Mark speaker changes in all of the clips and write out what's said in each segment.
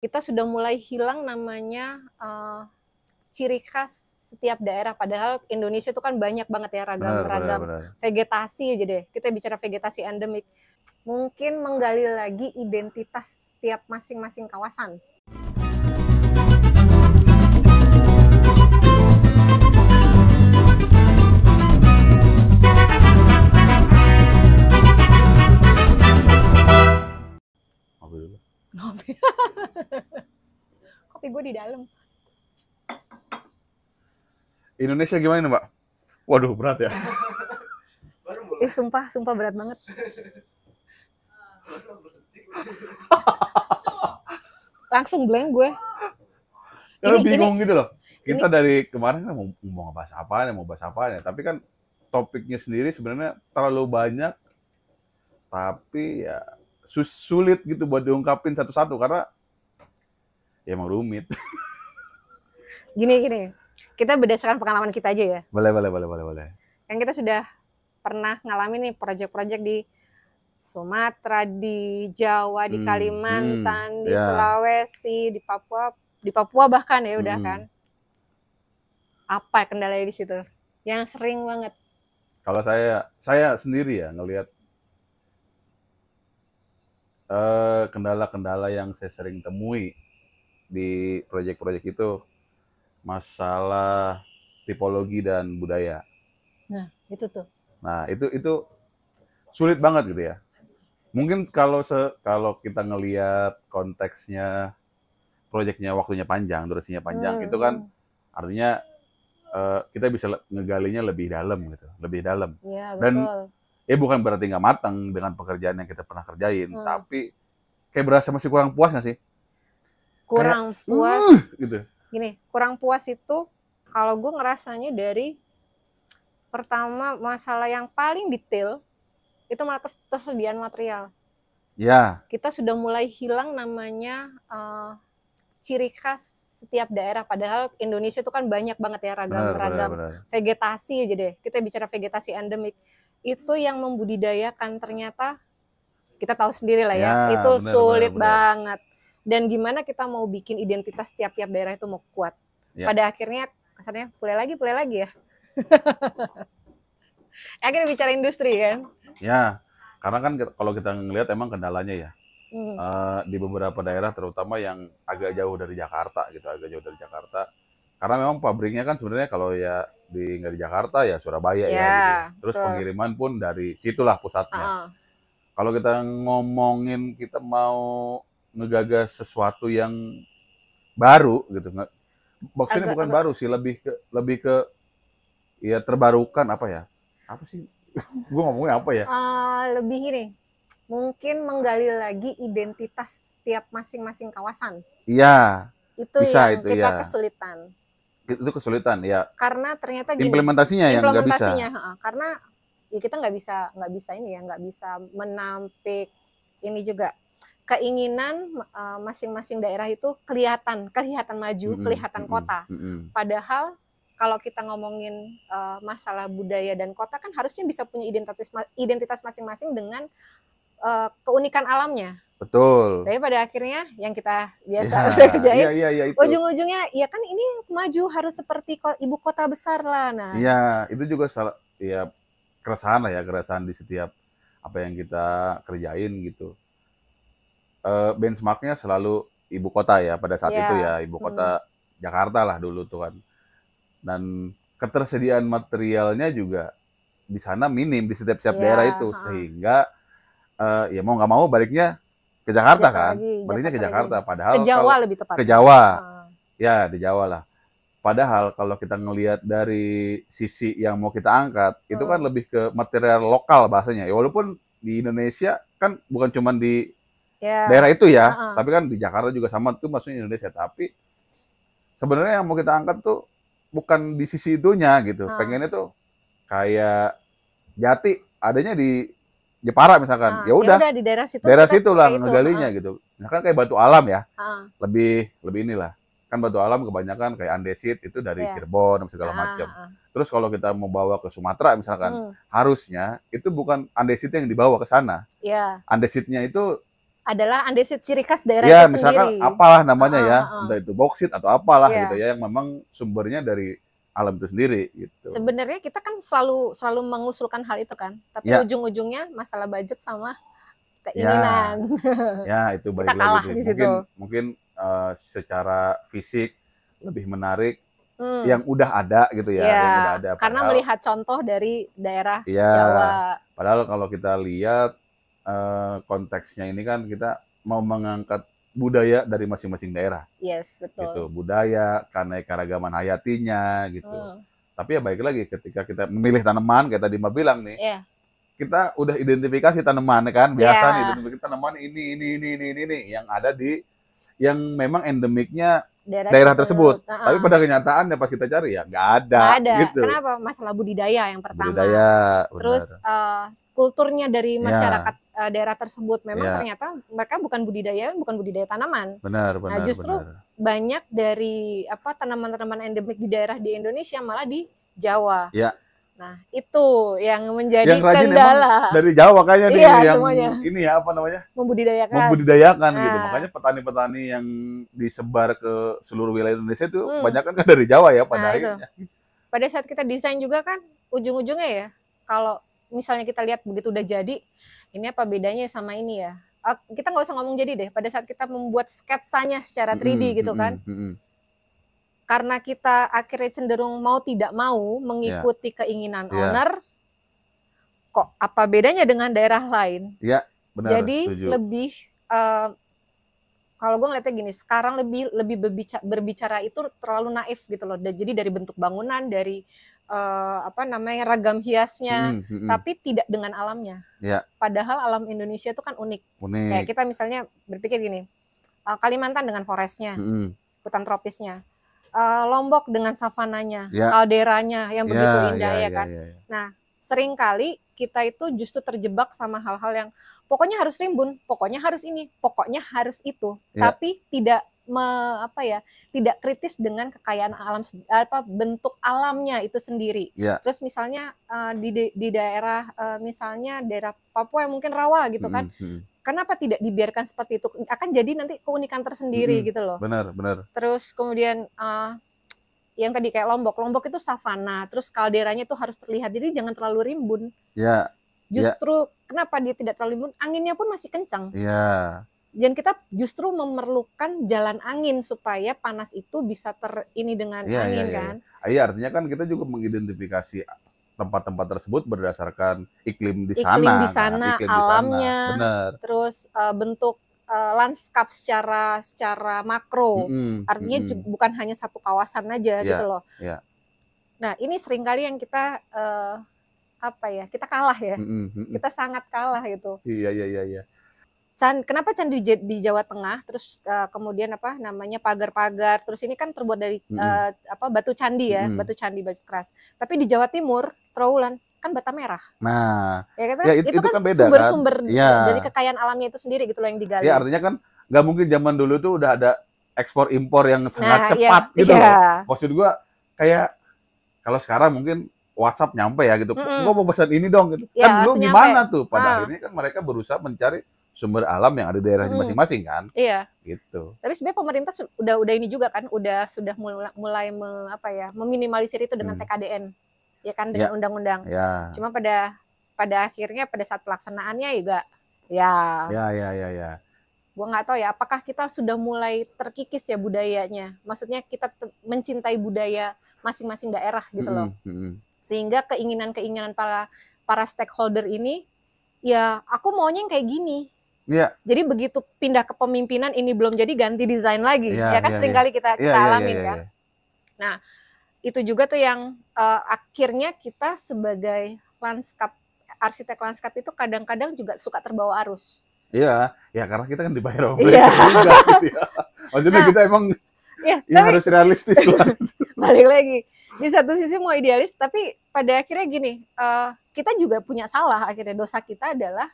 Speaker 1: kita sudah mulai hilang namanya ciri khas setiap daerah. Padahal Indonesia itu kan banyak banget ya ragam vegetasi aja deh. Kita bicara vegetasi endemik. Mungkin menggali lagi identitas setiap masing-masing kawasan. Ngopi. Kopi gue di dalam.
Speaker 2: Indonesia gimana nih, Mbak? Waduh, berat ya.
Speaker 1: Sumpah berat banget. Langsung blank gue.
Speaker 2: Karena bingung gitu loh. Kita dari kemarin kan mau bahas apa ya. Tapi kan topiknya sendiri sebenarnya terlalu banyak. Tapi ya sulit gitu buat diungkapin satu-satu karena ya emang rumit.
Speaker 1: Gini. Kita berdasarkan pengalaman kita aja ya.
Speaker 2: Boleh.
Speaker 1: Kan kita sudah pernah ngalamin nih proyek-proyek di Sumatera, di Jawa, di Kalimantan, di Sulawesi, di Papua bahkan ya udah kan. Apa kendalanya di situ? Yang sering banget.
Speaker 2: Kalau saya sendiri ya ngelihat kendala-kendala yang saya sering temui di proyek-proyek itu masalah tipologi dan budaya.
Speaker 1: Nah, itu tuh.
Speaker 2: Nah, itu sulit banget gitu ya. Mungkin kalau kita ngelihat konteksnya proyeknya waktunya panjang, durasinya panjang, itu kan artinya kita bisa ngegalinya lebih dalam gitu, lebih dalam.
Speaker 1: Iya, betul.
Speaker 2: Dan bukan berarti nggak matang dengan pekerjaan yang kita pernah kerjain, tapi kayak berasa masih kurang puas nggak sih?
Speaker 1: Kurang puas.
Speaker 2: Gitu.
Speaker 1: Gini, kurang puas itu kalau gue ngerasanya dari pertama masalah yang paling detail itu malah ketersediaan material.
Speaker 2: Ya.
Speaker 1: Kita sudah mulai hilang namanya ciri khas setiap daerah. Padahal Indonesia itu kan banyak banget ya ragam vegetasi aja deh. Kita bicara vegetasi endemik. Itu yang membudidayakan ternyata kita tahu sendiri lah ya. Itu sulit banget. Dan gimana kita mau bikin identitas tiap-tiap daerah itu mau kuat. Pada akhirnya kesannya pulih lagi ya. Akhirnya bicara industri kan.
Speaker 2: Ya, karena kan kalau kita ngelihat emang kendalanya ya. Di beberapa daerah terutama yang agak jauh dari Jakarta gitu, karena memang pabriknya kan sebenarnya kalau ya nggak di Jakarta ya Surabaya ya gitu. Terus pengiriman pun dari situlah pusatnya. Kalau kita ngomongin kita mau ngegagas sesuatu yang baru gitu, maksudnya bukan baru sih, lebih ke ya terbarukan apa sih? Gue ngomongnya apa ya?
Speaker 1: Lebih gini, mungkin menggali lagi identitas tiap masing-masing kawasan.
Speaker 2: Iya.
Speaker 1: Itu
Speaker 2: bisa,
Speaker 1: yang kita kesulitan.
Speaker 2: Itu kesulitan ya.
Speaker 1: Karena ternyata gini,
Speaker 2: implementasinya yang nggak bisa.
Speaker 1: Karena ya kita nggak bisa menampik ini juga keinginan masing-masing daerah itu kelihatan maju, kelihatan kota. Padahal kalau kita ngomongin masalah budaya dan kota kan harusnya bisa punya identitas masing-masing dengan keunikan alamnya.
Speaker 2: Betul.
Speaker 1: Tapi pada akhirnya yang kita biasa kerjain, ujung-ujungnya ya kan ini maju harus seperti ibu kota besar lah. Nah.
Speaker 2: Iya, itu juga keresahan di setiap apa yang kita kerjain gitu. Benchmarknya selalu ibu kota ya pada saat itu ya, ibu kota Jakarta lah dulu tuh kan. Dan ketersediaan materialnya juga di sana minim di setiap daerah itu, sehingga ya mau nggak mau baliknya ke Jakarta kan, baliknya ke Jakarta. Padahal
Speaker 1: ke Jawa lebih tepat.
Speaker 2: Ke Jawa, ya di Jawa lah. Padahal kalau kita ngelihat dari sisi yang mau kita angkat, itu kan lebih ke material lokal bahasanya. Ya walaupun di Indonesia kan bukan cuma di daerah itu ya, tapi kan di Jakarta juga sama tuh maksudnya Indonesia. Tapi sebenarnya yang mau kita angkat tuh bukan di sisi itunya gitu. Pengennya tuh kayak Jati adanya di Jepara misalkan. Ya udah
Speaker 1: di daerah
Speaker 2: situ lah ngegalinya gitu. Misalkan kayak batu alam ya. Lebih inilah. Kan batu alam kebanyakan kayak andesit itu dari Cirebon segala macam. Terus kalau kita mau bawa ke Sumatera misalkan, harusnya itu bukan andesit yang dibawa ke sana. Andesitnya itu
Speaker 1: adalah andesit ciri khas daerah
Speaker 2: Ya,
Speaker 1: itu
Speaker 2: misalkan
Speaker 1: sendiri.
Speaker 2: apalah namanya ya, entah itu boksit atau apalah gitu ya, yang memang sumbernya dari alam itu sendiri gitu.
Speaker 1: Sebenarnya kita kan selalu mengusulkan hal itu kan, tapi ujung-ujungnya masalah budget sama keinginan.
Speaker 2: Ya, itu balik lagi tuh. Mungkin secara fisik lebih menarik yang udah ada gitu ya, yang udah ada.
Speaker 1: Karena melihat contoh dari daerah Jawa.
Speaker 2: Padahal kalau kita lihat konteksnya ini kan kita mau mengangkat budaya dari masing-masing daerah.
Speaker 1: Yes, betul.
Speaker 2: Gitu, budaya, keanekaragaman hayatinya gitu. Tapi ya baik lagi ketika kita memilih tanaman kayak tadi Mbak bilang nih. Kita udah identifikasi tanaman kan, biasa nih identifikasi tanaman ini yang ada di yang memang endemiknya daerah tersebut. Tapi pada kenyataannya pas kita cari ya nggak ada. Gitu.
Speaker 1: Kenapa? Masalah budidaya yang pertama.
Speaker 2: Budidaya.
Speaker 1: Terus kulturnya dari masyarakat daerah tersebut memang ternyata mereka bukan budidaya tanaman.
Speaker 2: Benar.
Speaker 1: Nah justru banyak dari tanaman-tanaman endemik di daerah di Indonesia malah di Jawa.
Speaker 2: Ya.
Speaker 1: Nah itu yang menjadi
Speaker 2: yang rajin
Speaker 1: kendala
Speaker 2: dari Jawa kayaknya nih yang
Speaker 1: semuanya.
Speaker 2: Ini ya apa namanya
Speaker 1: membudidayakan
Speaker 2: gitu. Makanya petani-petani yang disebar ke seluruh wilayah Indonesia itu banyak kan dari Jawa ya pada akhirnya.
Speaker 1: Pada saat kita desain juga kan ujung-ujungnya ya kalau misalnya kita lihat begitu udah jadi, ini apa bedanya sama ini ya? Kita nggak usah ngomong jadi deh. Pada saat kita membuat sketsanya secara 3D gitu kan, karena kita akhirnya cenderung mau tidak mau mengikuti keinginan owner, kok apa bedanya dengan daerah lain?
Speaker 2: Iya, benar.
Speaker 1: Jadi
Speaker 2: setuju.
Speaker 1: Lebih kalau gue ngeliatnya gini, sekarang lebih berbicara itu terlalu naif gitu loh. Jadi dari bentuk bangunan, dari ragam hiasnya, tapi tidak dengan alamnya. Padahal alam Indonesia itu kan unik. Kayak kita misalnya berpikir gini, Kalimantan dengan forestnya, hutan tropisnya, Lombok dengan savananya, kalderanya yang begitu indah ya kan. Nah, seringkali kita itu justru terjebak sama hal-hal yang pokoknya harus rimbun, pokoknya harus ini, pokoknya harus itu, tapi tidak tidak kritis dengan kekayaan alam, bentuk alamnya itu sendiri. Terus misalnya di daerah misalnya daerah Papua yang mungkin rawa gitu kan, kenapa tidak dibiarkan seperti itu? Akan jadi nanti keunikan tersendiri gitu loh.
Speaker 2: Benar.
Speaker 1: Terus kemudian yang tadi kayak Lombok itu savana, terus kalderanya itu harus terlihat, jadi jangan terlalu rimbun. Justru kenapa dia tidak terlalu rimbun? Anginnya pun masih kencang. Dan kita justru memerlukan jalan angin supaya panas itu bisa ini dengan angin kan.
Speaker 2: Iya, artinya kan kita juga mengidentifikasi tempat-tempat tersebut berdasarkan iklim di sana,
Speaker 1: alamnya,
Speaker 2: benar.
Speaker 1: Terus bentuk lanskap secara makro, artinya bukan hanya satu kawasan aja gitu loh. Nah ini seringkali yang kita kita kalah ya, kita sangat kalah gitu.
Speaker 2: Iya.
Speaker 1: Kenapa candi di Jawa Tengah, terus kemudian pagar-pagar, terus ini kan terbuat dari batu candi ya, batu candi batu keras. Tapi di Jawa Timur, Trowulan kan bata merah.
Speaker 2: Nah,
Speaker 1: itu kan
Speaker 2: beda
Speaker 1: sumber-sumber dari kekayaan alamnya itu sendiri gitu loh yang digali.
Speaker 2: Ya artinya kan nggak mungkin zaman dulu tuh udah ada ekspor impor yang sangat cepat gitu loh. Maksud gua kayak kalau sekarang mungkin WhatsApp nyampe ya gitu. Gua mau pesan ini dong gitu. Kan dulu gimana tuh? Pada akhirnya kan mereka berusaha mencari sumber alam yang ada di daerahnya masing-masing kan.
Speaker 1: Iya.
Speaker 2: Gitu.
Speaker 1: Tapi sebenarnya pemerintah udah ini juga kan, sudah mulai meminimalisir itu dengan TKDN. Ya kan, dengan undang-undang. Cuma pada akhirnya pada saat pelaksanaannya juga ya. Gua nggak tahu ya, apakah kita sudah mulai terkikis ya budayanya. Maksudnya kita mencintai budaya masing-masing daerah gitu loh. Sehingga keinginan-keinginan para stakeholder ini, ya aku maunya yang kayak gini. Jadi begitu pindah ke pemimpinan ini belum jadi ganti desain lagi, ya kan seringkali kita alamin kan. Nah itu juga tuh yang akhirnya kita sebagai arsitek lanskap itu kadang-kadang juga suka terbawa arus.
Speaker 2: Iya, ya karena kita kan dibayar juga gitu ya. Maksudnya kita emang tapi, harus realistis lah.
Speaker 1: Balik lagi, di satu sisi mau idealis, tapi pada akhirnya gini, kita juga punya salah. Akhirnya dosa kita adalah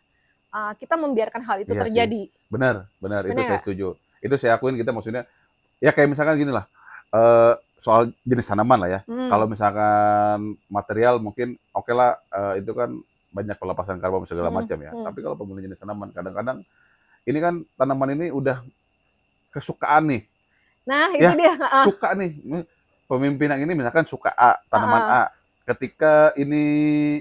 Speaker 1: kita membiarkan hal itu terjadi.
Speaker 2: Benar, itu saya setuju. Itu saya akuin, kita maksudnya, ya kayak misalkan gini lah, soal jenis tanaman lah ya. Kalau misalkan material mungkin oke lah, itu kan banyak pelepasan karbon segala macam ya. Tapi kalau pemilihan jenis tanaman, kadang-kadang ini kan tanaman ini udah kesukaan nih.
Speaker 1: Nah, itu dia.
Speaker 2: Suka nih. Pemimpin yang ini misalkan suka A, tanaman A. Ketika ini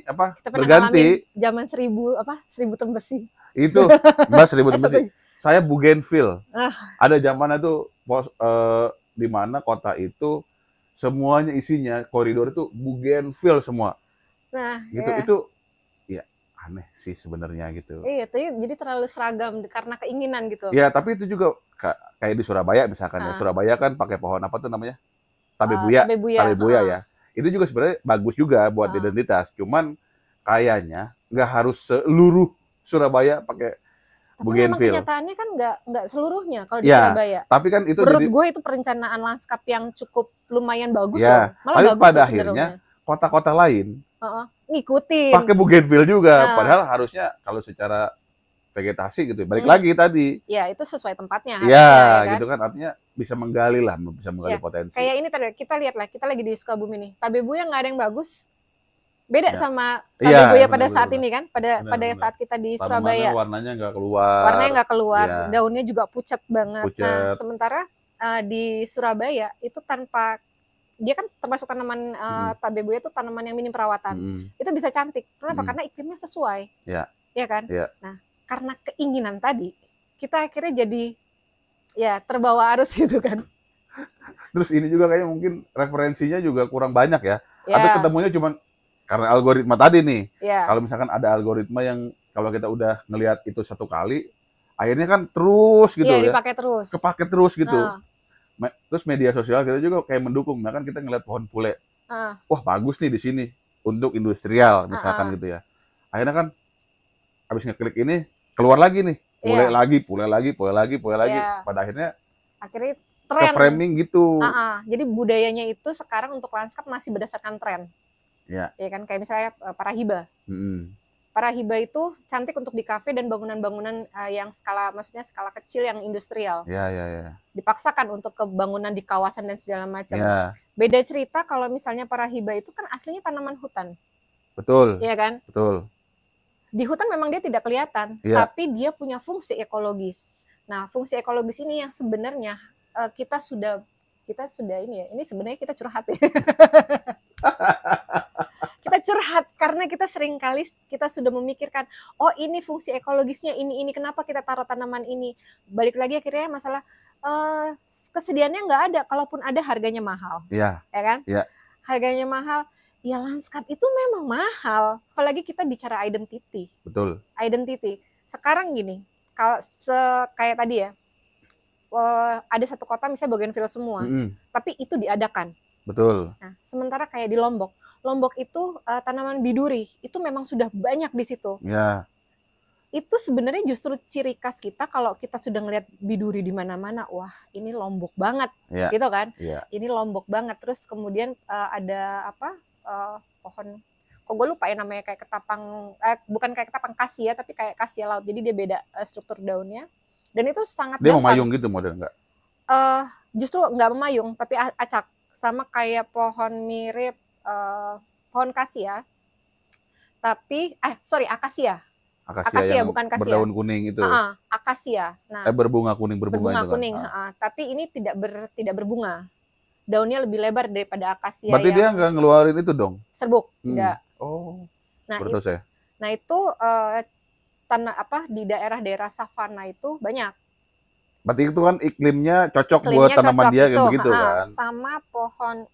Speaker 2: apa?
Speaker 1: Kita
Speaker 2: berganti
Speaker 1: zaman 1000 tembesi.
Speaker 2: Itu Mbak 1000 tembesi. Saya Bougainville. Ada zamannya tuh di mana kota itu semuanya isinya koridor itu Bougainville semua.
Speaker 1: Nah,
Speaker 2: gitu. Itu ya aneh sih sebenarnya gitu.
Speaker 1: Iya, jadi terlalu seragam karena keinginan gitu.
Speaker 2: Ya, tapi itu juga kayak di Surabaya misalkan ya. Surabaya kan pakai pohon apa tuh namanya? Tabebuya. Tabebuya ya. Itu juga sebenarnya bagus juga buat identitas. Cuman kayaknya nggak harus seluruh Surabaya pakai Bougainville.
Speaker 1: Tapi kenyataannya kan nggak seluruhnya kalau di Surabaya.
Speaker 2: Tapi kan itu
Speaker 1: menurut gue itu perencanaan lanskap yang cukup lumayan bagus loh.
Speaker 2: Malah tapi bagus pada akhirnya kota-kota lain
Speaker 1: ngikutin.
Speaker 2: Pakai Bougainville juga. Padahal harusnya kalau secara vegetasi gitu. Balik lagi tadi.
Speaker 1: Ya, itu sesuai tempatnya.
Speaker 2: Ya, gitu kan. Artinya bisa menggali potensi.
Speaker 1: Kayak ini tadi, kita lihat lah. Kita lagi di Sukabumi nih. Tabebuya nggak ada yang bagus. Beda sama tabebuya pada saat ini kan. Pada saat kita di Surabaya.
Speaker 2: Warnanya nggak keluar.
Speaker 1: Daunnya juga pucat banget. Nah, sementara di Surabaya itu tanpa... Dia kan termasuk tanaman tabebuya itu tanaman yang minim perawatan. Itu bisa cantik. Kenapa? Karena iklimnya sesuai. Iya kan? Nah, karena keinginan tadi, kita akhirnya jadi terbawa arus gitu kan.
Speaker 2: Terus ini juga kayaknya mungkin referensinya juga kurang banyak ya. Atau ketemunya cuma karena algoritma tadi nih. Kalau misalkan ada algoritma yang kalau kita udah ngelihat itu satu kali, akhirnya kan terus gitu ya.
Speaker 1: Dipakai terus.
Speaker 2: Kepake terus gitu. Terus media sosial kita juga kayak mendukung. Nah kan kita ngeliat pohon pule. Wah bagus nih di sini untuk industrial misalkan gitu ya. Akhirnya kan habis ngeklik ini keluar lagi nih. Pule lagi. Pada akhirnya
Speaker 1: tren.
Speaker 2: Ke framing gitu.
Speaker 1: Jadi budayanya itu sekarang untuk lanskap masih berdasarkan tren. Ya kan kayak misalnya Parahiba. Parahiba itu cantik untuk di kafe dan bangunan-bangunan yang skala kecil yang industrial. Dipaksakan untuk kebangunan di kawasan dan segala macam. Beda cerita kalau misalnya Parahiba itu kan aslinya tanaman hutan.
Speaker 2: Betul.
Speaker 1: Iya kan?
Speaker 2: Betul.
Speaker 1: Di hutan memang dia tidak kelihatan, tapi dia punya fungsi ekologis. Nah, fungsi ekologis ini yang sebenarnya kita sudah ini ya. Ini sebenarnya kita curhat ya. Kita curhat karena kita seringkali kita sudah memikirkan, oh ini fungsi ekologisnya ini kenapa kita taruh tanaman ini. Balik lagi akhirnya masalah kesediaannya nggak ada, kalaupun ada harganya mahal. Ya kan? Harganya mahal. Ya lanskap itu memang mahal, apalagi kita bicara identity.
Speaker 2: Betul.
Speaker 1: Identity. Sekarang gini, kalau kayak tadi ya, ada satu kota misalnya Bougainville semua, tapi itu diadakan.
Speaker 2: Betul.
Speaker 1: Nah, sementara kayak di Lombok itu tanaman biduri itu memang sudah banyak di situ. Itu sebenarnya justru ciri khas kita kalau kita sudah ngelihat biduri di mana-mana, wah ini Lombok banget, gitu kan? Ini Lombok banget. Terus kemudian ada pohon, kok gue lupa ya namanya, kayak ketapang, bukan kayak ketapang kasia tapi kayak kasia laut. Jadi dia beda struktur daunnya. Dan itu sangat
Speaker 2: dia memayung gitu model nggak?
Speaker 1: Justru nggak memayung tapi acak, sama kayak pohon mirip pohon kasia, tapi akasia. Akasia bukan kasia.
Speaker 2: Berdaun kuning itu.
Speaker 1: Akasia. Nah,
Speaker 2: berbunga kuning itu
Speaker 1: kuning. Tapi ini tidak berbunga. Daunnya lebih lebar daripada akasia.
Speaker 2: Berarti dia nggak ngeluarin itu dong?
Speaker 1: Serbuk, enggak.
Speaker 2: Oh.
Speaker 1: Nah, itu di daerah-daerah savana itu banyak.
Speaker 2: Berarti itu kan iklimnya cocok buat tanaman dia kayak begitu kan?
Speaker 1: Sama pohon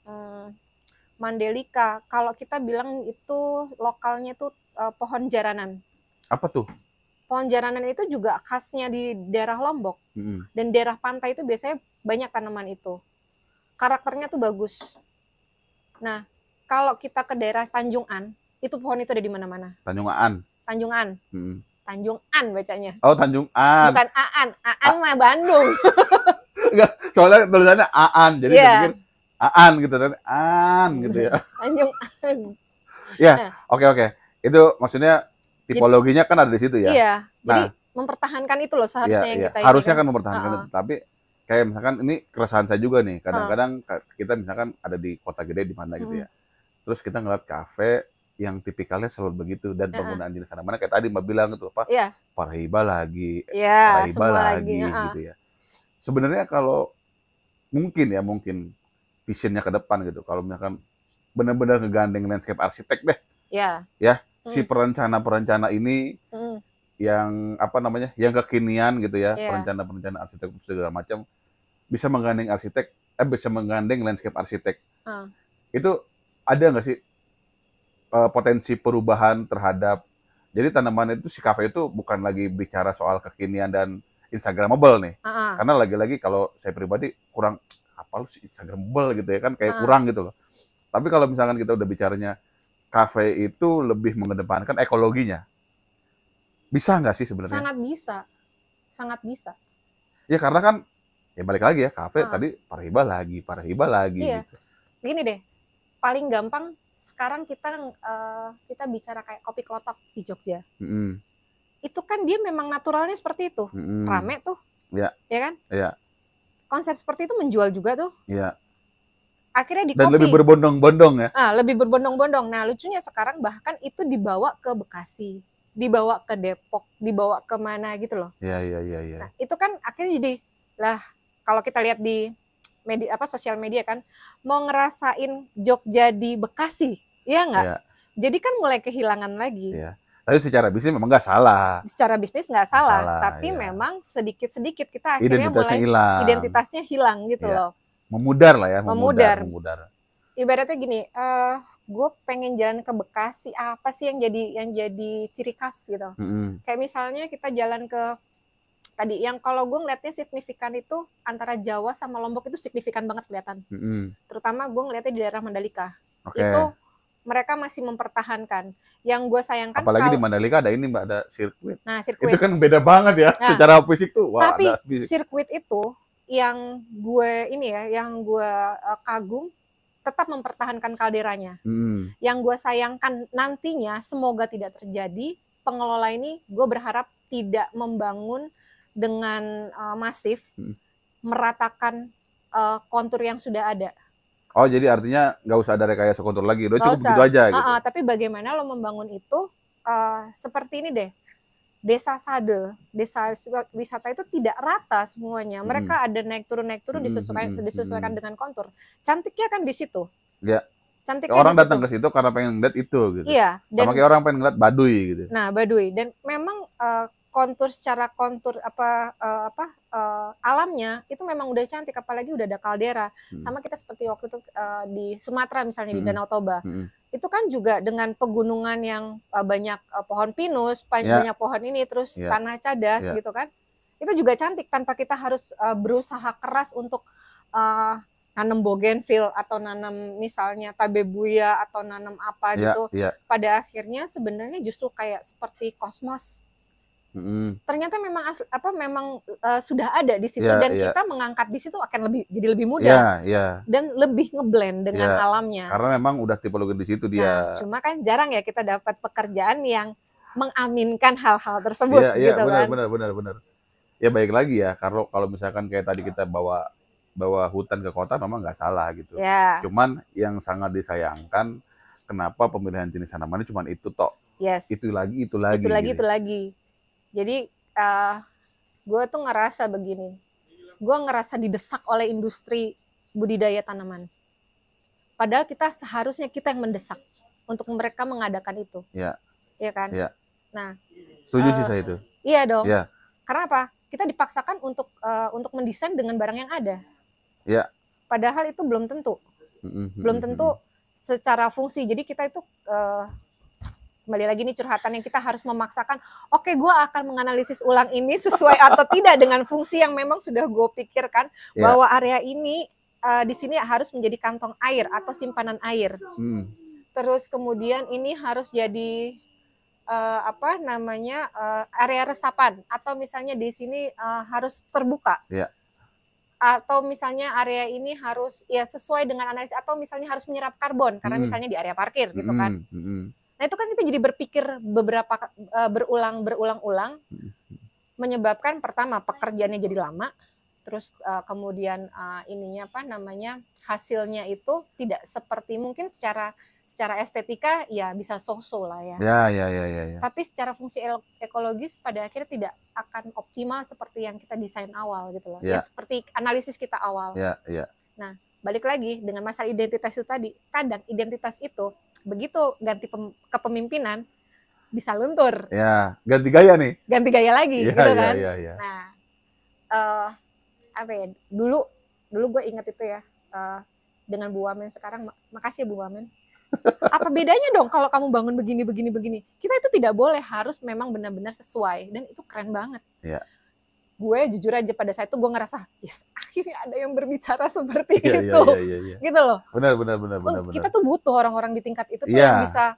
Speaker 1: Mandalika. Kalau kita bilang itu lokalnya itu pohon jaranan.
Speaker 2: Apa tuh?
Speaker 1: Pohon jaranan itu juga khasnya di daerah Lombok. Dan daerah pantai itu biasanya banyak tanaman itu. Karakternya tuh bagus. Nah, kalau kita ke daerah Tanjung An, itu pohon itu ada di mana-mana.
Speaker 2: Tanjung An.
Speaker 1: Tanjung An bacanya.
Speaker 2: Oh, Tanjung An.
Speaker 1: Bukan Aan. Aan mah Bandung.
Speaker 2: Enggak, soalnya tulisannya Aan. Jadi saya pikir Aan gitu kan. Aan gitu ya.
Speaker 1: Tanjung An.
Speaker 2: Ya, oke. Itu maksudnya tipologinya kan ada di situ ya.
Speaker 1: Iya. Jadi mempertahankan itu loh seharusnya yang kita
Speaker 2: harusnya kan mempertahankan itu. Tapi kayak misalkan ini keresahan saya juga nih. Kadang-kadang kita misalkan ada di kota gede di mana gitu ya. Terus kita ngeliat kafe yang tipikalnya selalu begitu, dan penggunaan jenis tanaman kayak tadi Mbak bilang itu apa?
Speaker 1: Iya.
Speaker 2: Paraiba lagi,
Speaker 1: Iya,
Speaker 2: Paraiba
Speaker 1: semua
Speaker 2: lagi gitu ya. Sebenarnya kalau mungkin visionnya ke depan gitu, kalau misalkan benar-benar ngegandeng landscape arsitek deh.
Speaker 1: Iya.
Speaker 2: Ya, si perencana ini yang apa namanya? Yang kekinian gitu ya, perencana arsitek segala macam bisa menggandeng landscape arsitek. Itu ada nggak sih potensi perubahan terhadap, jadi tanaman itu, si kafe itu bukan lagi bicara soal kekinian dan instagramable nih, karena lagi-lagi kalau saya pribadi kurang apa lu sih instagramable gitu ya kan, kayak kurang gitu loh. Tapi kalau misalkan kita udah bicaranya kafe itu lebih mengedepankan ekologinya, bisa nggak sih sebenarnya?
Speaker 1: Sangat bisa.
Speaker 2: Ya karena kan ya balik lagi ya, kafe tadi Paraiba lagi
Speaker 1: iya.
Speaker 2: gitu.
Speaker 1: Gini deh, paling gampang sekarang kita bicara kayak kopi klotok di Jogja. Itu kan dia memang naturalnya seperti itu, rame tuh, ya kan?
Speaker 2: Iya.
Speaker 1: Konsep seperti itu menjual juga tuh.
Speaker 2: Iya.
Speaker 1: Akhirnya di
Speaker 2: dan
Speaker 1: kopi.
Speaker 2: lebih berbondong-bondong ya.
Speaker 1: Lebih berbondong-bondong. Nah, lucunya sekarang bahkan itu dibawa ke Bekasi, dibawa ke Depok, dibawa ke mana gitu loh.
Speaker 2: Iya.
Speaker 1: Nah, itu kan akhirnya jadi lah, kalau kita lihat di media sosial media kan, mau ngerasain Jogja di Bekasi, iya nggak? Iya. Jadi kan mulai kehilangan lagi.
Speaker 2: Iya. Tapi secara bisnis memang nggak salah.
Speaker 1: Secara bisnis nggak salah, tapi memang sedikit-sedikit kita akhirnya identitasnya hilang gitu loh.
Speaker 2: Memudar lah ya,
Speaker 1: memudar. Ibaratnya gini, gue pengen jalan ke Bekasi, apa sih yang jadi ciri khas gitu. Kayak misalnya kita jalan ke tadi, yang kalau gue ngeliatnya signifikan itu antara Jawa sama Lombok itu signifikan banget kelihatan. Terutama gue ngeliatnya di daerah Mandalika. Itu mereka masih mempertahankan. Yang gue sayangkan,
Speaker 2: apalagi di Mandalika ada ini Mbak, ada sirkuit.
Speaker 1: Nah, sirkuit.
Speaker 2: Itu kan beda banget ya, secara fisik tuh.
Speaker 1: Wah, tapi sirkuit itu yang gue kagum, tetap mempertahankan kalderanya. Yang gue sayangkan nantinya semoga tidak terjadi, pengelola ini gue berharap tidak membangun dengan masif, meratakan kontur yang sudah ada.
Speaker 2: Oh, jadi artinya nggak usah ada rekayasa kontur lagi, udah cukup begitu aja gitu.
Speaker 1: Tapi bagaimana lo membangun itu seperti ini deh. Desa wisata itu tidak rata semuanya. Mereka ada naik turun disesuaikan dengan kontur. Cantiknya kan di situ.
Speaker 2: Ya. Cantiknya orang datang ke situ karena pengen ngeliat itu gitu.
Speaker 1: Iya.
Speaker 2: Sama kayak orang pengen ngeliat Baduy gitu.
Speaker 1: Nah, Baduy, dan memang secara kontur alamnya itu memang udah cantik, apalagi udah ada kaldera. Sama kita seperti waktu itu di Sumatera misalnya di Danau Toba. Itu kan juga dengan pegunungan yang banyak pohon pinus, banyak pohon ini, terus tanah cadas gitu kan. Itu juga cantik tanpa kita harus berusaha keras untuk nanam bougainville atau nanam misalnya tabebuya atau nanam apa gitu. Pada akhirnya sebenarnya justru kayak seperti kosmos. Ternyata memang sudah ada di situ, dan kita mengangkat di situ akan jadi lebih mudah dan lebih ngeblend dengan alamnya.
Speaker 2: Karena memang udah tipologi di situ dia.
Speaker 1: Nah, cuma kan jarang ya kita dapat pekerjaan yang mengaminkan hal-hal tersebut gitu kan.
Speaker 2: Benar. Ya baik lagi ya, kalau misalkan kayak tadi kita bawa hutan ke kota memang nggak salah gitu. Cuman yang sangat disayangkan, kenapa pemilihan jenis tanamannya cuma itu toh. Itu lagi. Jadi gue tuh ngerasa begini, gue ngerasa didesak oleh industri budidaya tanaman. Padahal seharusnya kita yang mendesak untuk mereka mengadakan itu. Iya kan? Nah, setuju sih saya itu.
Speaker 1: Iya dong. Karena apa? Kita dipaksakan untuk mendesain dengan barang yang ada. Padahal itu belum tentu. Belum tentu secara fungsi. Jadi kita itu kembali lagi nih curhatan yang kita harus memaksakan, oke, gue akan menganalisis ulang ini sesuai atau tidak dengan fungsi yang memang sudah gue pikirkan, bahwa area ini di sini harus menjadi kantong air atau simpanan air. Terus kemudian ini harus jadi area resapan, atau misalnya di sini harus terbuka. Atau misalnya area ini harus sesuai dengan analisis, atau misalnya harus menyerap karbon karena misalnya di area parkir gitu kan. Nah, itu kan kita jadi berpikir berulang-ulang, menyebabkan pertama pekerjaannya jadi lama, terus kemudian hasilnya itu tidak seperti mungkin secara secara estetika ya bisa so-so lah ya.
Speaker 2: Ya.
Speaker 1: Tapi secara fungsi ekologis pada akhirnya tidak akan optimal seperti yang kita desain awal gitu loh. Ya seperti analisis kita awal.
Speaker 2: Ya.
Speaker 1: Nah, balik lagi dengan masalah identitas itu tadi. Kadang identitas itu begitu ganti kepemimpinan bisa luntur.
Speaker 2: Ya, ganti gaya nih.
Speaker 1: Ganti gaya lagi gitu kan.
Speaker 2: Ya.
Speaker 1: Nah, apa ya? Dulu gue ingat itu ya. Dengan Bu Wamen sekarang, makasih ya Bu Wamen. Apa bedanya dong kalau kamu bangun begini? Kita itu tidak boleh, harus memang benar-benar sesuai, dan itu keren banget.
Speaker 2: Ya.
Speaker 1: Gue jujur aja pada saat itu gue ngerasa, yes, akhirnya ada yang berbicara seperti itu, gitu loh.
Speaker 2: Benar.
Speaker 1: Kita tuh butuh orang-orang di tingkat itu tuh yang bisa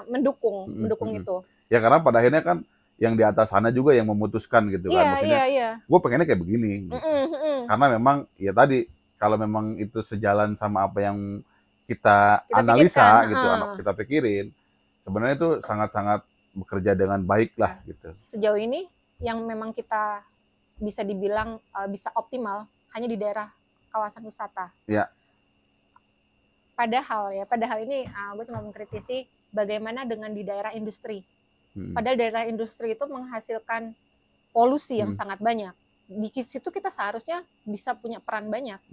Speaker 1: mendukung itu.
Speaker 2: Ya karena pada akhirnya kan yang di atas sana juga yang memutuskan gitu kan, maksudnya. Gue pengennya kayak begini. Gitu. Karena memang ya tadi kalau memang itu sejalan sama apa yang kita analisa gitu, kita pikirin, sebenarnya itu sangat-sangat bekerja dengan baik lah gitu.
Speaker 1: Sejauh ini yang memang kita bisa dibilang bisa optimal hanya di daerah kawasan wisata.
Speaker 2: Ya.
Speaker 1: Padahal ini gue cuma mengkritisi bagaimana dengan di daerah industri. Padahal daerah industri itu menghasilkan polusi yang sangat banyak. Di situ kita seharusnya bisa punya peran banyak,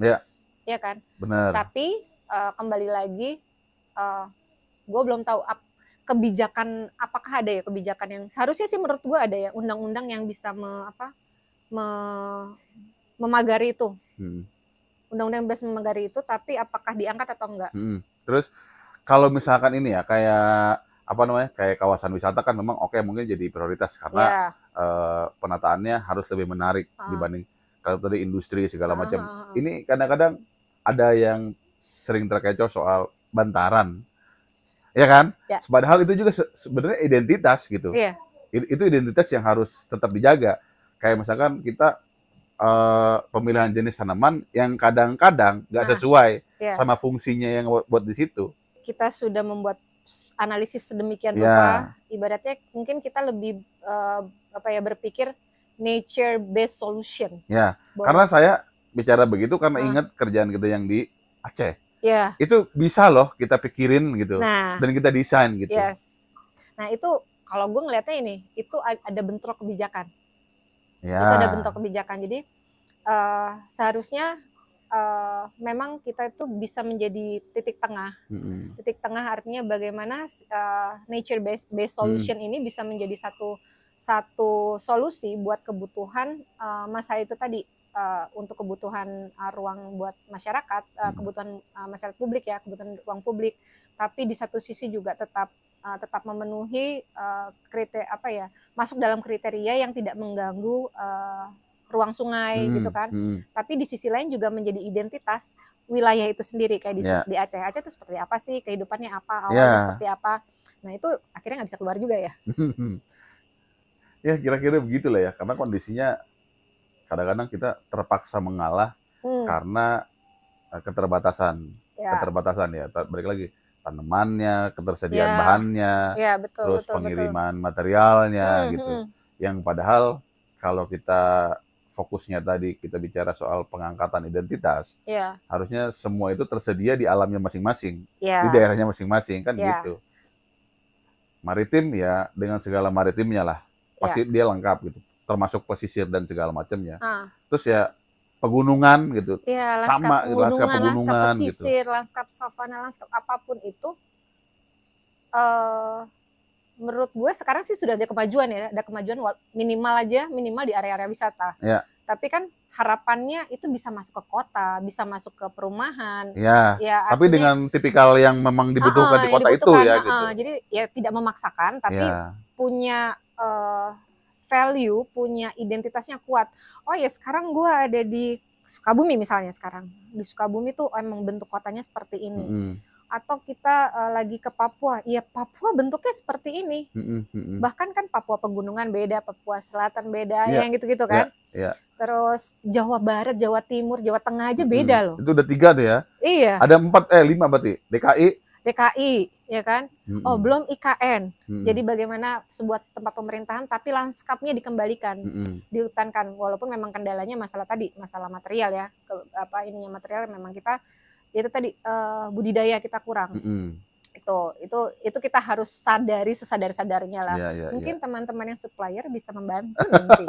Speaker 1: ya kan?
Speaker 2: Benar.
Speaker 1: Tapi kembali lagi, gue belum tahu kebijakan, apakah ada ya kebijakan yang seharusnya sih menurut gue ada ya undang-undang yang bisa memagari itu, undang-undang yang bisa memagari itu, tapi apakah diangkat atau enggak?
Speaker 2: Terus kalau misalkan ini ya kayak kayak kawasan wisata kan memang mungkin jadi prioritas karena penataannya harus lebih menarik dibanding kalau tadi industri segala macam. Ini kadang-kadang ada yang sering terkecoh soal bantaran, ya kan?
Speaker 1: Ya.
Speaker 2: Padahal itu juga sebenarnya identitas gitu. Itu identitas yang harus tetap dijaga. Kayak misalkan kita pemilihan jenis tanaman yang kadang-kadang nggak sesuai sama fungsinya yang buat di situ.
Speaker 1: Kita sudah membuat analisis sedemikian rupa, ibaratnya mungkin kita lebih berpikir nature based solution.
Speaker 2: Ya, karena saya bicara begitu karena ingat kerjaan kita yang di Aceh. Itu bisa loh kita pikirin gitu, dan kita desain gitu.
Speaker 1: Nah itu kalau gue ngelihatnya itu ada bentrok kebijakan. Itu ada bentrok kebijakan. Jadi seharusnya memang kita itu bisa menjadi titik tengah. Titik tengah artinya bagaimana nature based solution ini bisa menjadi satu solusi buat kebutuhan masa itu tadi, untuk kebutuhan ruang buat masyarakat, kebutuhan masyarakat publik ya, kebutuhan ruang publik. Tapi di satu sisi juga tetap memenuhi masuk dalam kriteria yang tidak mengganggu ruang sungai gitu kan. Tapi di sisi lain juga menjadi identitas wilayah itu sendiri, kayak di Aceh. Aceh itu seperti apa sih, kehidupannya apa, awalnya seperti apa. Nah itu akhirnya nggak bisa keluar juga ya.
Speaker 2: Ya kira-kira begitulah ya, karena kondisinya kadang-kadang kita terpaksa mengalah karena keterbatasan ya, balik lagi tanamannya, ketersediaan bahannya, terus pengiriman materialnya gitu. Yang padahal kalau kita fokusnya tadi kita bicara soal pengangkatan identitas, harusnya semua itu tersedia di alamnya masing-masing, di daerahnya masing-masing kan gitu. Maritim ya dengan segala maritimnya lah, pasti dia lengkap gitu, termasuk pesisir dan segala macamnya. Terus ya pegunungan gitu, sama lanskap pegunungan,
Speaker 1: lanskap pesisir, gitu. Lanskap savana, lanskap apapun itu, menurut gue sekarang sih sudah ada kemajuan ya, ada kemajuan minimal di area-area wisata. Tapi kan harapannya itu bisa masuk ke kota, bisa masuk ke perumahan.
Speaker 2: Ya tapi artinya, dengan tipikal yang memang dibutuhkan di kota itu ya gitu.
Speaker 1: Jadi ya tidak memaksakan, tapi punya value, punya identitasnya kuat. Oh ya sekarang gue ada di Sukabumi misalnya sekarang. Di Sukabumi tuh emang bentuk kotanya seperti ini. Atau kita lagi ke Papua, ya Papua bentuknya seperti ini. Bahkan kan Papua pegunungan beda, Papua Selatan beda, yang gitu-gitu kan. Terus Jawa Barat, Jawa Timur, Jawa Tengah aja beda loh.
Speaker 2: Itu udah 3 tuh ya.
Speaker 1: Iya.
Speaker 2: Ada 5 berarti. DKI
Speaker 1: DKI, ya kan? Oh, belum IKN. Jadi
Speaker 2: Mm-mm.
Speaker 1: bagaimana sebuah tempat pemerintahan tapi lanskapnya dikembalikan,
Speaker 2: Mm-mm.
Speaker 1: dihutankan. Walaupun memang kendalanya masalah tadi, masalah material ya. Ininya material memang kita itu tadi budidaya kita kurang.
Speaker 2: Mm-mm.
Speaker 1: Itu kita harus sadari sesadar-sadarnya lah.
Speaker 2: Ya.
Speaker 1: Mungkin teman-teman yang supplier bisa membantu nanti.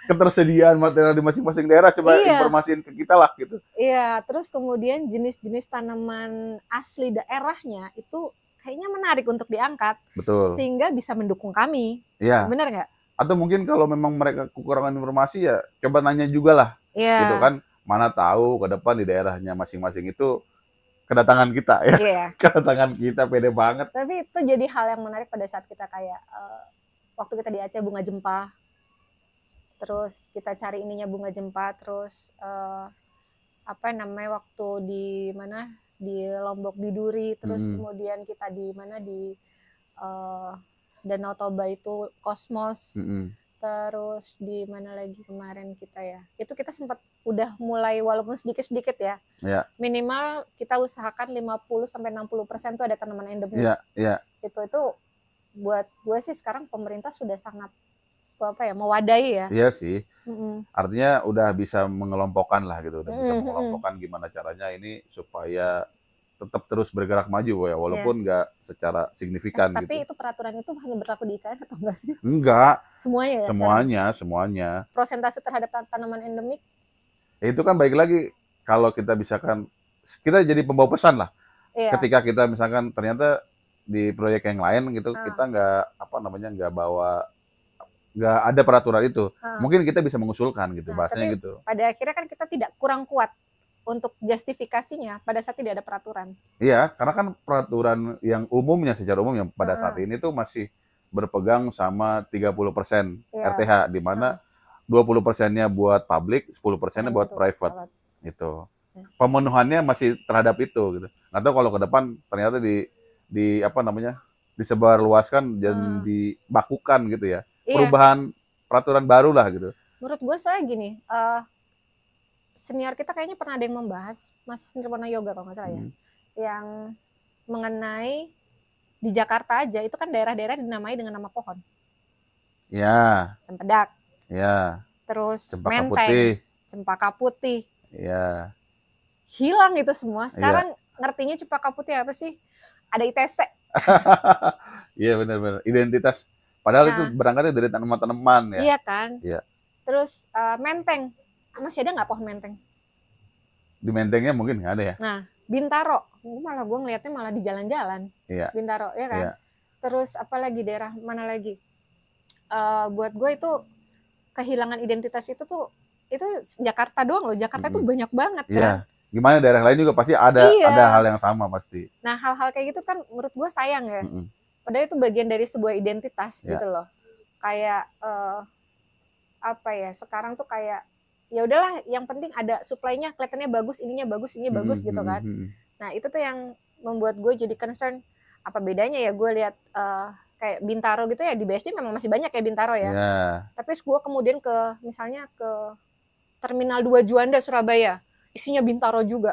Speaker 2: Ketersediaan material di masing-masing daerah, coba informasiin ke kita lah gitu.
Speaker 1: Iya, terus kemudian jenis-jenis tanaman asli daerahnya itu kayaknya menarik untuk diangkat.
Speaker 2: Betul.
Speaker 1: Sehingga bisa mendukung kami.
Speaker 2: Iya.
Speaker 1: Benar nggak?
Speaker 2: Atau mungkin kalau memang mereka kekurangan informasi ya coba nanya juga lah. Gitu kan, mana tahu ke depan di daerahnya masing-masing itu kedatangan kita ya. Kedatangan kita pede banget.
Speaker 1: Tapi itu jadi hal yang menarik pada saat kita kayak waktu kita di Aceh bunga jempa. Terus kita cari ininya bunga jempa, terus waktu di mana di Lombok Biduri, terus kemudian kita di mana di Danau Toba itu Kosmos, terus di mana lagi kemarin kita ya, itu kita sempat udah mulai walaupun sedikit-sedikit ya, minimal kita usahakan 50-60% tuh ada tanaman endemik. Itu buat gue sih sekarang pemerintah sudah sangat mewadahi ya.
Speaker 2: Iya sih. Artinya udah bisa mengelompokkan lah gitu, udah bisa mengelompokkan gimana caranya ini supaya tetap terus bergerak maju ya, walaupun nggak secara signifikan
Speaker 1: tapi
Speaker 2: gitu.
Speaker 1: Itu peraturan itu hanya berlaku di IKN atau enggak sih?
Speaker 2: Enggak.
Speaker 1: Semuanya ya?
Speaker 2: Semuanya.
Speaker 1: Prosentase terhadap tanaman endemik?
Speaker 2: Itu kan baik lagi kalau kita misalkan kita jadi pembawa pesan lah. Ketika kita misalkan ternyata di proyek yang lain gitu, kita nggak ada peraturan itu, mungkin kita bisa mengusulkan gitu, bahasanya gitu.
Speaker 1: Pada akhirnya kan kita tidak kurang kuat untuk justifikasinya pada saat tidak ada peraturan.
Speaker 2: Iya, karena kan peraturan yang umumnya secara umum yang pada saat ini tuh masih berpegang sama 30% RTH, di mana 20%-nya buat publik, 10%-nya buat private. Gitu. Pemenuhannya masih terhadap itu gitu. Nggak tahu kalau ke depan ternyata disebarluaskan dan dibakukan gitu ya. Perubahan peraturan baru lah gitu.
Speaker 1: Menurut gue saya gini, senior kita kayaknya pernah ada yang membahas, Mas Nirwana Yoga kalau nggak salah ya, yang mengenai di Jakarta aja itu kan daerah-daerah dinamai dengan nama pohon.
Speaker 2: Ya.
Speaker 1: Cempedak.
Speaker 2: Ya.
Speaker 1: Terus
Speaker 2: Cempaka Putih.
Speaker 1: Cempaka Putih.
Speaker 2: Ya.
Speaker 1: Hilang itu semua. Sekarang ngertinya Cempaka Putih apa sih? Ada ITC.
Speaker 2: Iya benar-benar. Identitas. Padahal itu berangkatnya dari tanaman-tanaman ya.
Speaker 1: Iya kan.
Speaker 2: Iya.
Speaker 1: Terus menteng. Masih ada nggak pohon menteng?
Speaker 2: Di mentengnya mungkin nggak ada ya.
Speaker 1: Nah, Bintaro. Gue ngelihatnya malah di jalan-jalan.
Speaker 2: Iya.
Speaker 1: Bintaro, ya kan. Iya. Terus apalagi daerah mana lagi? Buat gue itu kehilangan identitas itu Jakarta doang loh. Jakarta tuh banyak banget kan.
Speaker 2: Gimana daerah lain juga pasti ada hal yang sama pasti.
Speaker 1: Nah, hal-hal kayak gitu kan menurut gue sayang ya. Padahal itu bagian dari sebuah identitas gitu loh. Kayak sekarang tuh kayak ya udahlah, yang penting ada suplainya, kelihatannya bagus, ininya bagus, ininya bagus gitu kan. Nah, itu tuh yang membuat gue jadi concern. Apa bedanya ya gue lihat kayak Bintaro gitu ya, di BSD memang masih banyak ya Bintaro ya. Tapi gue kemudian misalnya ke Terminal 2 Juanda Surabaya, isinya Bintaro juga.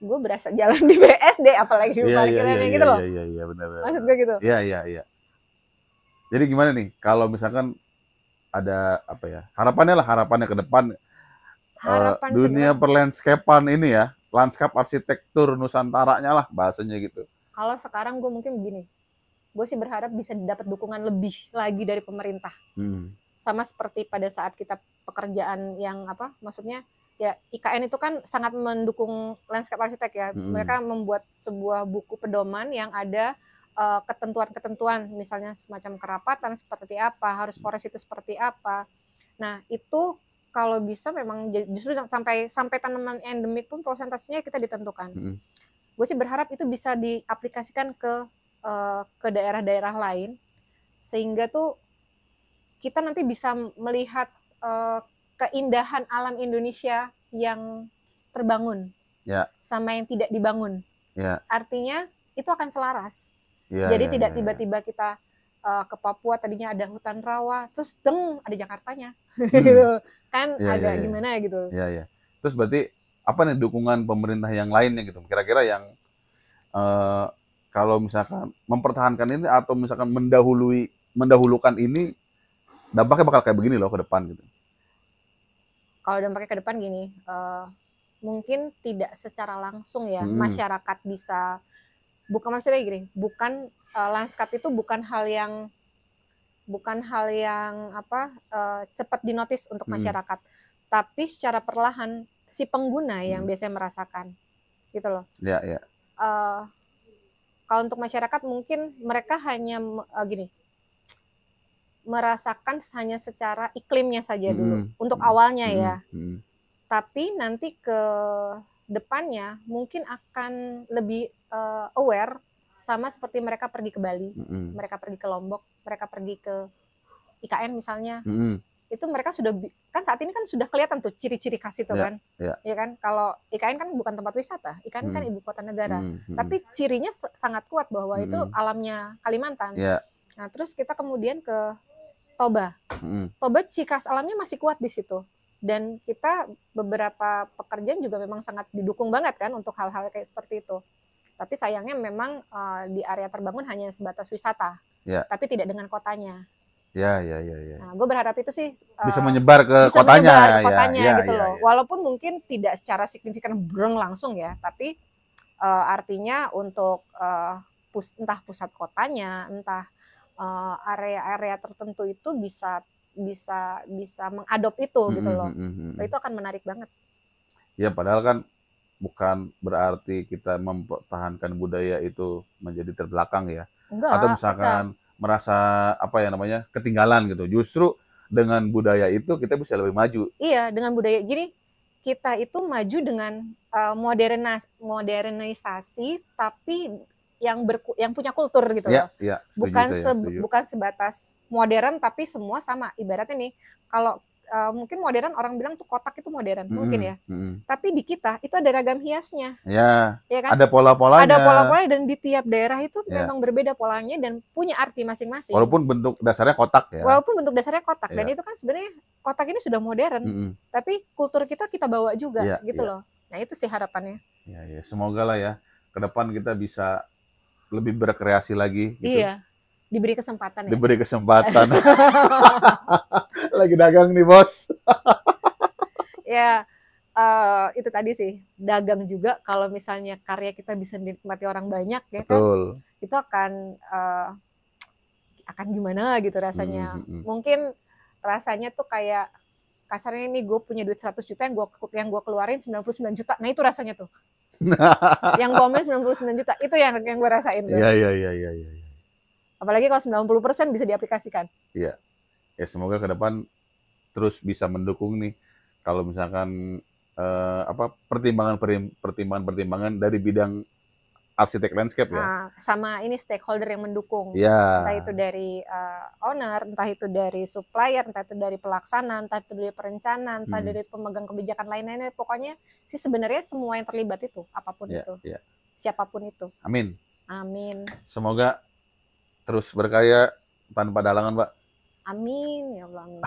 Speaker 1: Gue berasa jalan di BSD, apalagi di parkirannya gitu loh.
Speaker 2: Iya, benar.
Speaker 1: Maksud gue gitu.
Speaker 2: Iya. Jadi gimana nih kalau misalkan ada harapannya ke depan dunia perlandscape-an ini ya, lanskap arsitektur Nusantaranya lah bahasanya gitu.
Speaker 1: Kalau sekarang gue mungkin begini, gue sih berharap bisa dapat dukungan lebih lagi dari pemerintah. Sama seperti pada saat kita pekerjaan yang maksudnya ya IKN itu kan sangat mendukung landscape arsitek ya. Mereka membuat sebuah buku pedoman yang ada ketentuan-ketentuan, misalnya semacam kerapatan seperti apa, harus forest itu seperti apa. Nah, itu kalau bisa memang justru sampai tanaman endemik pun prosentasenya kita ditentukan. Gue sih berharap itu bisa diaplikasikan ke daerah-daerah lain, sehingga tuh kita nanti bisa melihat keindahan alam Indonesia yang terbangun sama yang tidak dibangun. Artinya itu akan selaras. Jadi tidak tiba-tiba kita ke Papua tadinya ada hutan rawa, terus ada Jakartanya. Kan agak gimana gitu.
Speaker 2: Iya. Terus berarti apa nih dukungan pemerintah yang lainnya gitu? Kira-kira yang eh, kalau misalkan mempertahankan ini atau misalkan mendahulukan ini, dampaknya bakal kayak begini loh ke depan gitu.
Speaker 1: Kalau dampaknya ke depan gini, mungkin tidak secara langsung ya, masyarakat bisa, bukan maksudnya gini, bukan landscape itu bukan hal yang cepat dinotis untuk masyarakat, tapi secara perlahan si pengguna yang biasanya merasakan, gitu loh.
Speaker 2: Ya, ya.
Speaker 1: Kalau untuk masyarakat mungkin mereka hanya merasakan hanya secara iklimnya saja dulu untuk awalnya ya. Tapi nanti ke depannya mungkin akan lebih aware, sama seperti mereka pergi ke Bali, mereka pergi ke Lombok, mereka pergi ke IKN misalnya. Itu mereka sudah, kan saat ini kan sudah kelihatan tuh ciri-ciri khas itu kan. Ya kan, kalau IKN kan bukan tempat wisata, IKN kan ibu kota negara. Tapi cirinya sangat kuat bahwa itu alamnya Kalimantan. Nah, terus kita kemudian ke Toba. Toba ciri khas alamnya masih kuat di situ. Dan kita beberapa pekerjaan juga memang sangat didukung banget kan untuk hal-hal kayak seperti itu. Tapi sayangnya memang di area terbangun hanya sebatas wisata, tapi tidak dengan kotanya.
Speaker 2: Ya.
Speaker 1: Nah, gue berharap itu sih
Speaker 2: bisa menyebar ke kotanya,
Speaker 1: gitu loh. Walaupun mungkin tidak secara signifikan breng langsung ya, tapi artinya untuk entah pusat kotanya, entah area-area tertentu itu bisa mengadop itu gitu loh. Itu akan menarik banget.
Speaker 2: Ya, padahal kan bukan berarti kita mempertahankan budaya itu menjadi terbelakang ya.
Speaker 1: Enggak,
Speaker 2: atau misalkan merasa ketinggalan gitu. Justru dengan budaya itu kita bisa lebih maju.
Speaker 1: Iya, dengan budaya gini kita itu maju dengan modernisasi tapi yang punya kultur gitu loh.
Speaker 2: Iya,
Speaker 1: bukan sebatas modern tapi semua sama. Ibaratnya nih, kalau mungkin modern orang bilang tuh kotak itu modern, mungkin ya. Tapi di kita itu ada ragam hiasnya.
Speaker 2: Ya kan?
Speaker 1: Ada
Speaker 2: pola-polanya.
Speaker 1: Dan di tiap daerah itu memang berbeda polanya dan punya arti masing-masing.
Speaker 2: Walaupun bentuk dasarnya kotak ya.
Speaker 1: Dan itu kan sebenarnya kotak ini sudah modern. Tapi kultur kita bawa juga gitu loh. Nah, itu sih harapannya.
Speaker 2: Ya, semoga lah ya ke depan kita bisa lebih berkreasi lagi gitu.
Speaker 1: Iya. Diberi kesempatan ya.
Speaker 2: Diberi kesempatan. Lagi dagang nih, Bos.
Speaker 1: Ya, itu tadi sih, dagang juga kalau misalnya karya kita bisa dinikmati orang banyak ya.
Speaker 2: Betul.
Speaker 1: Kan. Itu akan gimana gitu rasanya. Mungkin rasanya tuh kayak kasarnya nih, gue punya duit 100 juta yang gue keluarin 99 juta. Nah, itu rasanya tuh. Yang gue omel 99 juta, itu yang gue rasain tuh.
Speaker 2: Iya.
Speaker 1: Apalagi kalau 90% bisa diaplikasikan.
Speaker 2: Iya. Ya, semoga ke depan terus bisa mendukung nih. Kalau misalkan pertimbangan dari bidang arsitek landscape ya.
Speaker 1: Sama ini stakeholder yang mendukung.
Speaker 2: Ya.
Speaker 1: Entah itu dari owner, entah itu dari supplier, entah itu dari pelaksana, entah itu dari perencanaan, entah dari pemegang kebijakan lain-lainnya. Pokoknya sih sebenarnya semua yang terlibat itu, apapun itu. Ya. Siapapun itu.
Speaker 2: Amin.
Speaker 1: Semoga
Speaker 2: terus berkarya tanpa dalangan, Mbak.
Speaker 1: Amin, ya Allah. Amin.